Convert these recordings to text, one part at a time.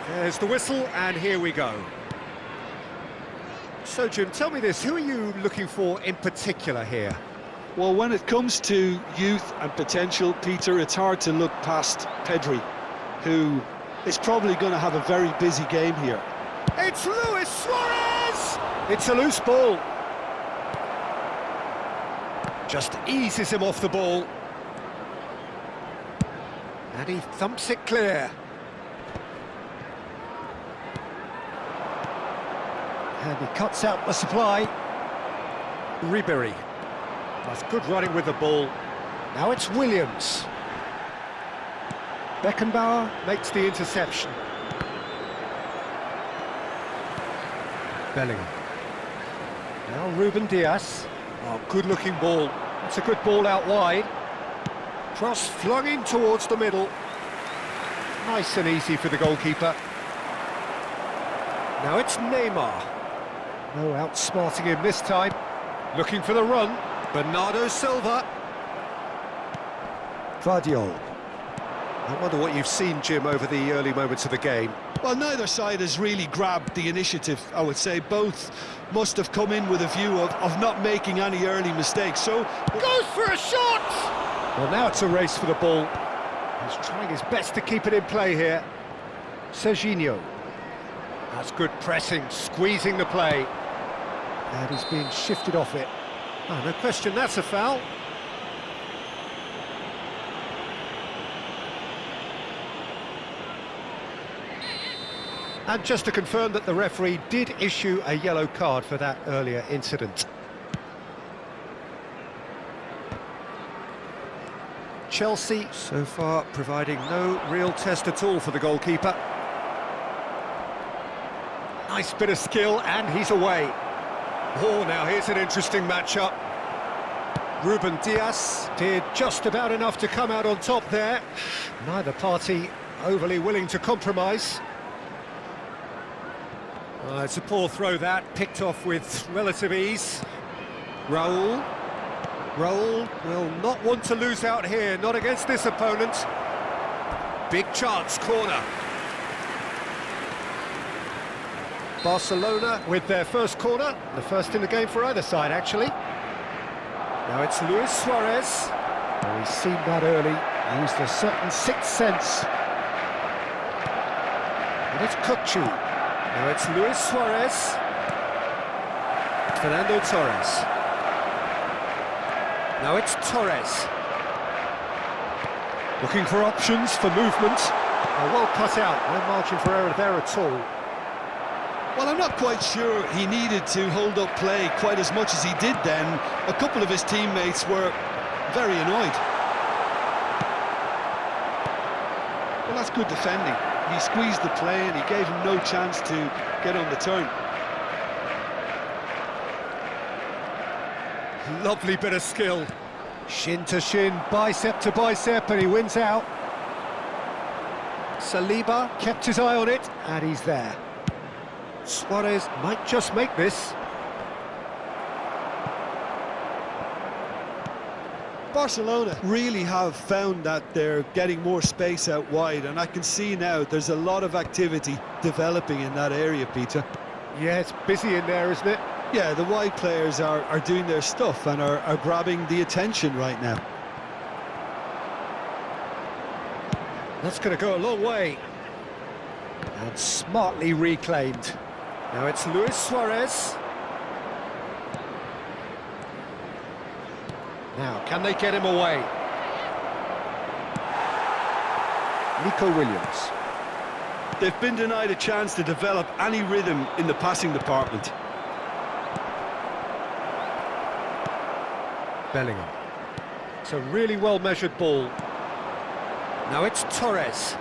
There's the whistle, and here we go. So, Jim, tell me this, who are you looking for in particular here? Well, when it comes to youth and potential, Peter, it's hard to look past Pedri, who is probably going to have a very busy game here. It's Luis Suarez! It's a loose ball. Just eases him off the ball. And he thumps it clear. And he cuts out the supply. Ribery. That's good running with the ball. Now it's Williams. Beckenbauer makes the interception. Bellingham. Now Ruben Diaz. Oh, good-looking ball. It's a good ball out wide. Cross flung in towards the middle. Nice and easy for the goalkeeper. Now it's Neymar. No outsmarting him this time. Looking for the run. Bernardo Silva. Guardiola. I wonder what you've seen, Jim, over the early moments of the game. Well, neither side has really grabbed the initiative, I would say. Both must have come in with a view of not making any early mistakes, so... Goes for a shot! Well, now it's a race for the ball. He's trying his best to keep it in play here. Serginho. That's good pressing, squeezing the play. And he's being shifted off it. Oh, no question, that's a foul. And just to confirm that the referee did issue a yellow card for that earlier incident. Chelsea, so far, providing no real test at all for the goalkeeper. Nice bit of skill, and he's away. Oh, now here's an interesting matchup. Ruben Diaz did just about enough to come out on top there. Neither party overly willing to compromise. It's a poor throw that, picked off with relative ease. Raul will not want to lose out here, not against this opponent. Big chance, corner. Barcelona with their first corner, the first in the game for either side, actually. Now it's Luis Suarez. Oh, he's seen that early, used a certain sixth sense. And it's Kukçu. Now it's Luis Suarez. Fernando Torres. Now it's Torres. Looking for options for movement. Oh, well cut out, no margin for error there at all. Well, I'm not quite sure he needed to hold up play quite as much as he did then. A couple of his teammates were very annoyed. Well, that's good defending. He squeezed the play and he gave him no chance to get on the turn. Lovely bit of skill. Shin to shin, bicep to bicep, and he wins out. Saliba kept his eye on it, and he's there. Suarez might just make this. Barcelona really have found that they're getting more space out wide, and I can see now there's a lot of activity developing in that area, Peter. Yeah, it's busy in there, isn't it? Yeah, the wide players are doing their stuff and are grabbing the attention right now. That's going to go a long way. And smartly reclaimed. Now it's Luis Suarez. Now, can they get him away? Nico Williams. They've been denied a chance to develop any rhythm in the passing department. Bellingham. It's a really well-measured ball. Now it's Torres.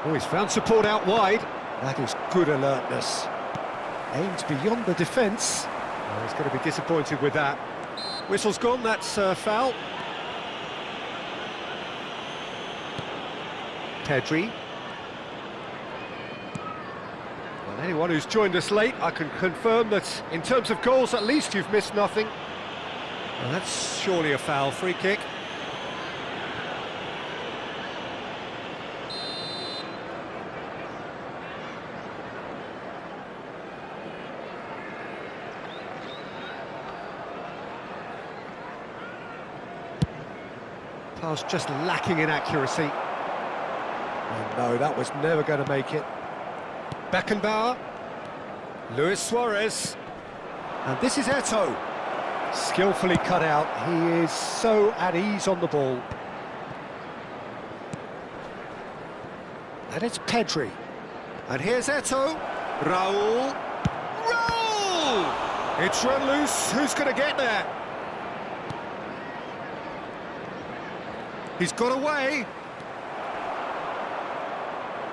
Oh, he's found support out wide. That is good alertness. Aimed beyond the defence. Oh, he's going to be disappointed with that. Whistle's gone, that's foul. Pedri. Well, anyone who's joined us late, I can confirm that in terms of goals, at least you've missed nothing. Well, that's surely a foul, free kick. Pass just lacking in accuracy. And no, that was never going to make it. Beckenbauer. Luis Suarez. And this is Eto'o. Skillfully cut out. He is so at ease on the ball. And it's Pedri. And here's Eto'o. Raul. Raul! It's run loose. Who's going to get there? He's got away.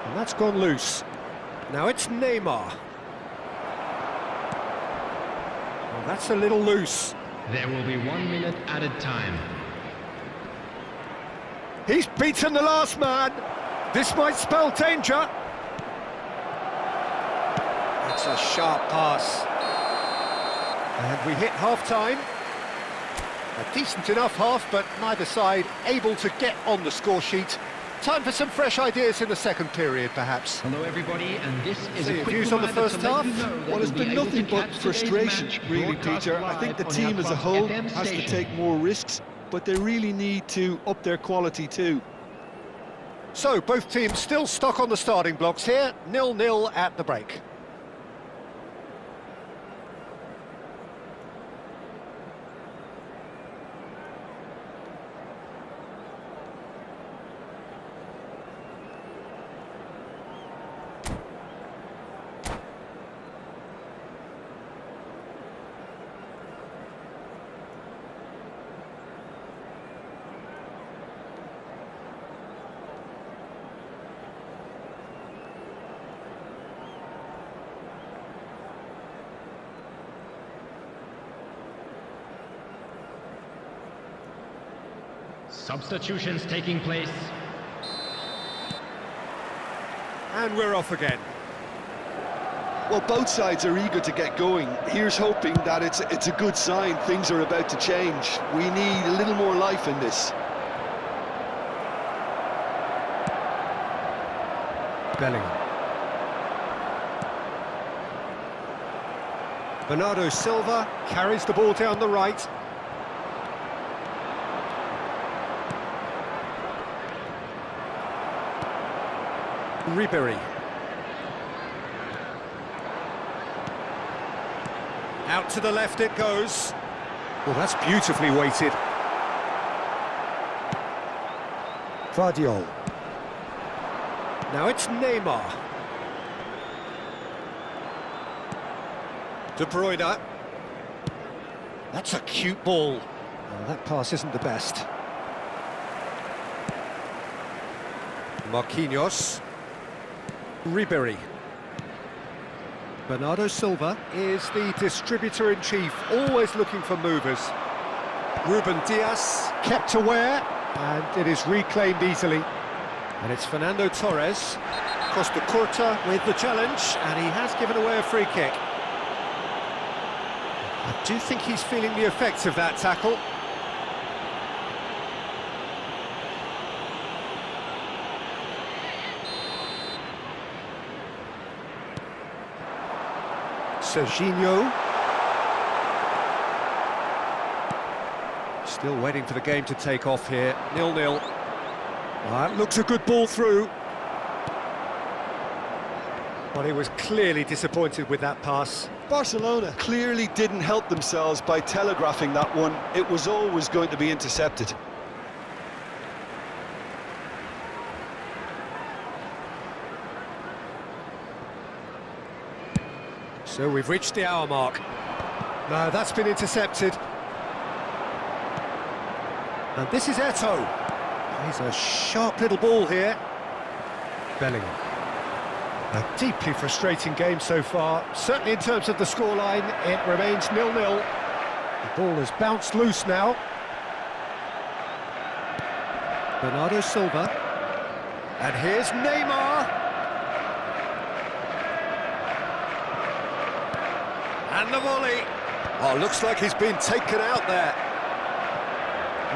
And that's gone loose. Now it's Neymar. Well, that's a little loose. There will be 1 minute added time. He's beaten the last man. This might spell danger. That's a sharp pass. And we hit half-time. A decent enough half, but neither side able to get on the score sheet. Time for some fresh ideas in the second period, perhaps. Hello everybody, and this is So a your quick views on the reminder first to let half? you know that Well, it's you'll be been able nothing to but catch today's frustration, match really, broadcast Peter. I think the live on team our as a Cross whole FM has to station. take more risks, but they really need to up their quality too. So, both teams still stuck on the starting blocks here, 0-0 at the break. Substitutions taking place. And we're off again. Well, both sides are eager to get going. Here's hoping that it's a good sign. Things are about to change. We need a little more life in this. Bellingham. Bernardo Silva carries the ball down the right. Ribery. Out to the left it goes. Well, that's beautifully weighted. Vardiol. Now it's Neymar. De Bruyne. That's a cute ball. Well, that pass isn't the best. Marquinhos. Ribery. Bernardo Silva is the distributor-in-chief, always looking for movers. Ruben Dias kept aware, and it is reclaimed easily. And it's Fernando Torres. Costa Curta with the challenge, and he has given away a free kick. I do think he's feeling the effects of that tackle. Serginho. Still waiting for the game to take off here. 0-0. That looks a good ball through. But he was clearly disappointed with that pass. Barcelona clearly didn't help themselves by telegraphing that one. It was always going to be intercepted. So we've reached the hour mark. No, that's been intercepted. And this is Eto'o. He's a sharp little ball here. Bellingham. A deeply frustrating game so far. Certainly in terms of the scoreline, it remains 0-0. The ball has bounced loose now. Bernardo Silva. And here's Neymar. And the volley. Oh, looks like he's been taken out there.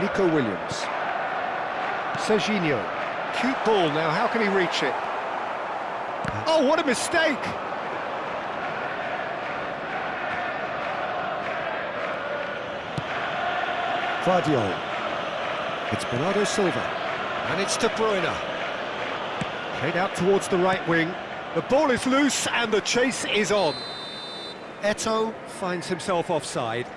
Nico Williams. Serginho. Cute ball now, how can he reach it? Oh, what a mistake! Vardiol. It's Bernardo Silva, and it's De Bruyne. Played out towards the right wing. The ball is loose, and the chase is on. Eto'o finds himself offside.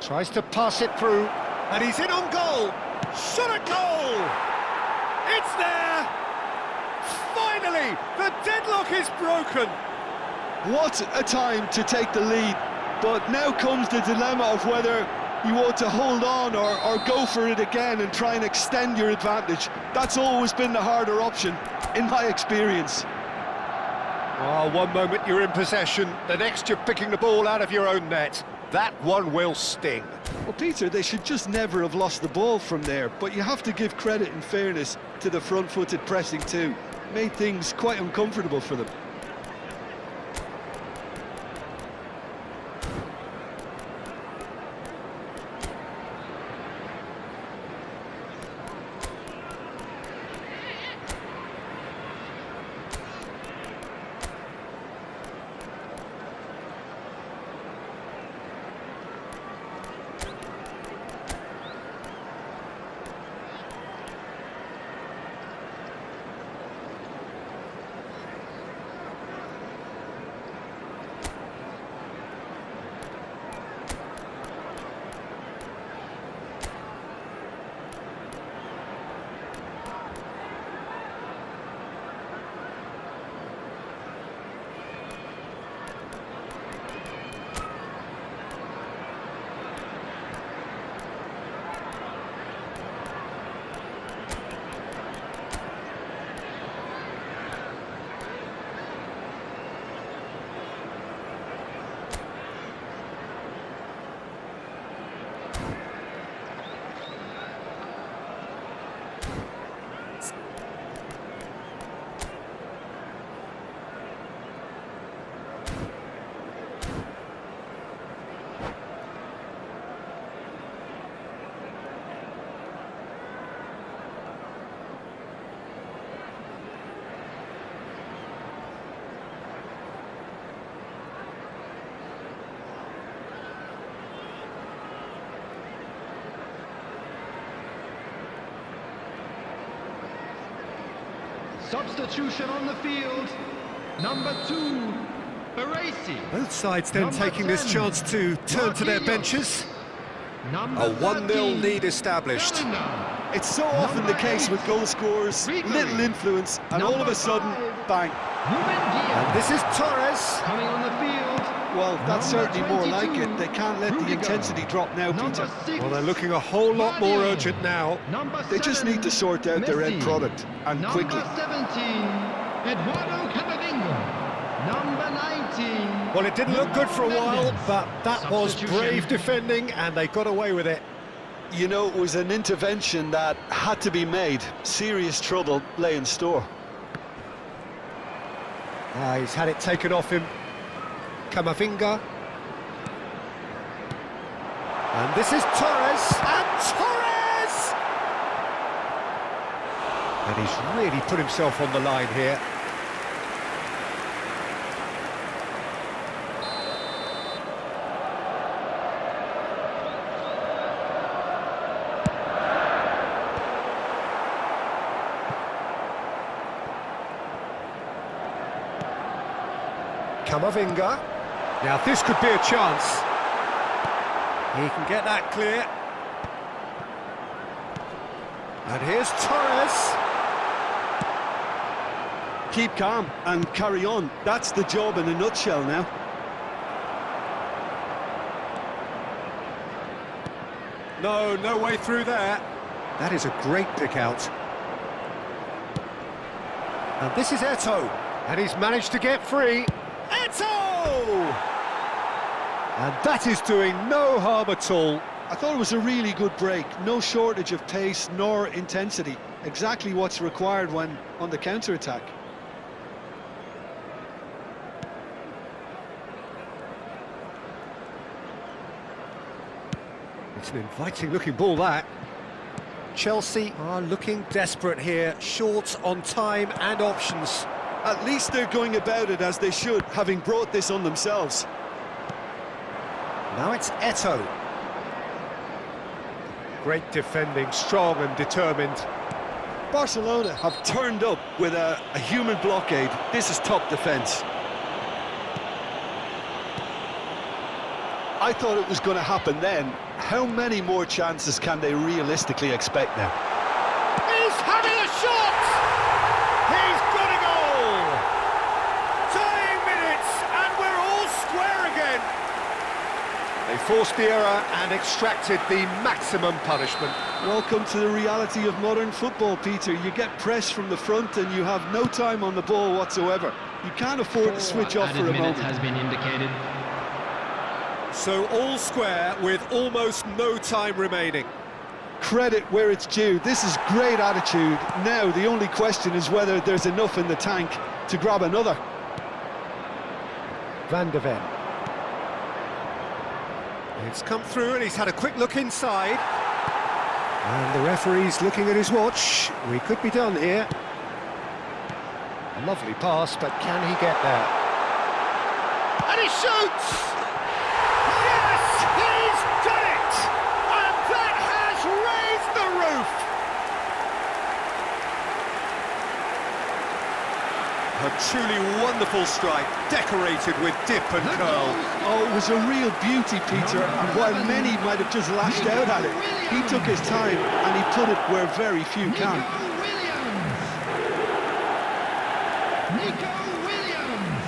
Tries to pass it through, and he's in on goal! Shot at goal! It's there! Finally, the deadlock is broken! What a time to take the lead, but now comes the dilemma of whether you want to hold on or go for it again and try and extend your advantage. That's always been the harder option, in my experience. Oh, one moment you're in possession, the next you're picking the ball out of your own net. That one will sting. Well, Peter, they should just never have lost the ball from there, but you have to give credit and fairness to the front-footed pressing too. Made things quite uncomfortable for them. Substitution on the field. Number 2, Baresi. Both sides then Number taking this 10, chance to turn to their Marquinhos. benches. Number A 1-0 13, lead established. Bellingham. It's so often the Number case 8, with goal scorers, Ribery. little influence, and all of Number a sudden, 5, bang. Ruben And Diaz. this is Torres. Coming on the field. Well, that's Number certainly more like 22, it. They can't let the Rudiger. intensity drop now, Number Peter. 6, Well, they're looking a whole lot more Vardy. urgent now. Number They just 7, need to sort out their end Messi. product, and Number quickly. 17, Eduardo Camavinga. Number 19. Well, it didn't look good for a while, Mendes. but that was Substitution. brave defending, and they got away with it. You know, it was an intervention that had to be made. Serious trouble lay in store. He's had it taken off him. Camavinga. And this is Torres. And Torres! And he's really put himself on the line here. Camavinga. Now this could be a chance. He can get that clear. And here's Torres. Keep calm and carry on. That's the job in a nutshell now. No way through there. That is a great pick out. And this is Eto'o. And he's managed to get free. Eto'o! And that is doing no harm at all. I thought it was a really good break. No shortage of pace nor intensity. Exactly what's required when on the counter-attack. It's an inviting looking ball, that. Chelsea are looking desperate here, short on time and options. At least they're going about it as they should, having brought this on themselves. Now it's Eto'o. Great defending, strong and determined. Barcelona have turned up with a human blockade. This is top defence. I thought it was going to happen then. How many more chances can they realistically expect now? He's having a shot! He's got a goal! Tying minutes, and we're all square again. They forced the error and extracted the maximum punishment. Welcome to the reality of modern football, Peter. You get pressed from the front and you have no time on the ball whatsoever. You can't afford to switch off for a moment. Has been indicated. So all square with almost no time remaining. Credit where it's due. This is great attitude. Now the only question is whether there's enough in the tank to grab another. Van de Ven. It's come through and he's had a quick look inside. And the referee's looking at his watch. We could be done here. A lovely pass, but can he get there? And he shoots! Yes, he's done it! And that has raised the roof! A truly wonderful strike, decorated with dip and curl. Oh, it was a real beauty, Peter, and while many might have just lashed out at it, he took his time and he put it where very few can. Nico Williams!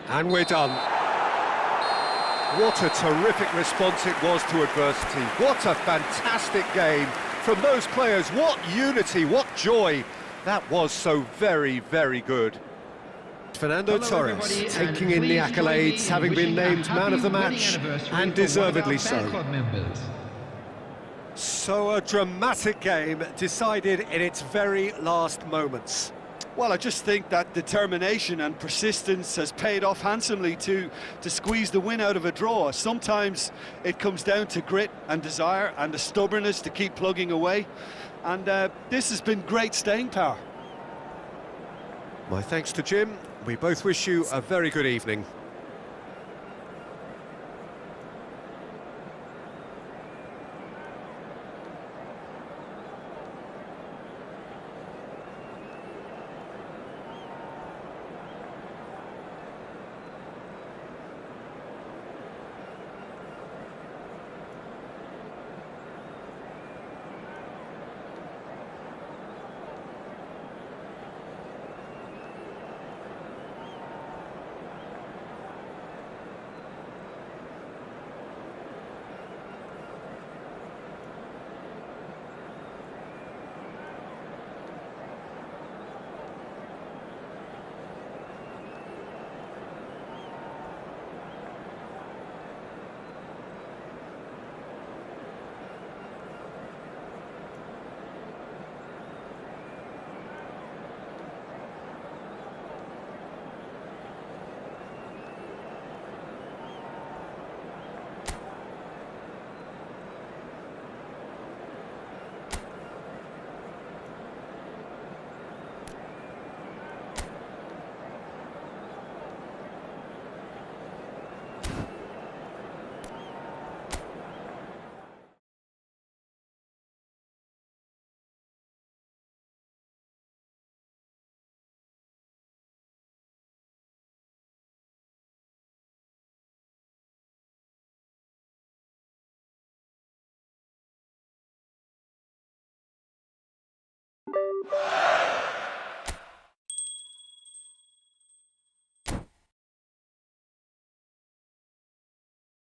And we're done. What a terrific response it was to adversity. What a fantastic game from those players. What unity, what joy. That was so very, very good. Fernando Hello, Torres everybody, taking and in the please join me accolades, in having been wishing a named man of the happy match, wedding anniversary and for one of deservedly our so. fan club members. So a dramatic game decided in its very last moments. Well, I just think that determination and persistence has paid off handsomely to squeeze the win out of a draw. Sometimes it comes down to grit and desire and the stubbornness to keep plugging away. And this has been great staying power. My thanks to Jim. We both wish you a very good evening.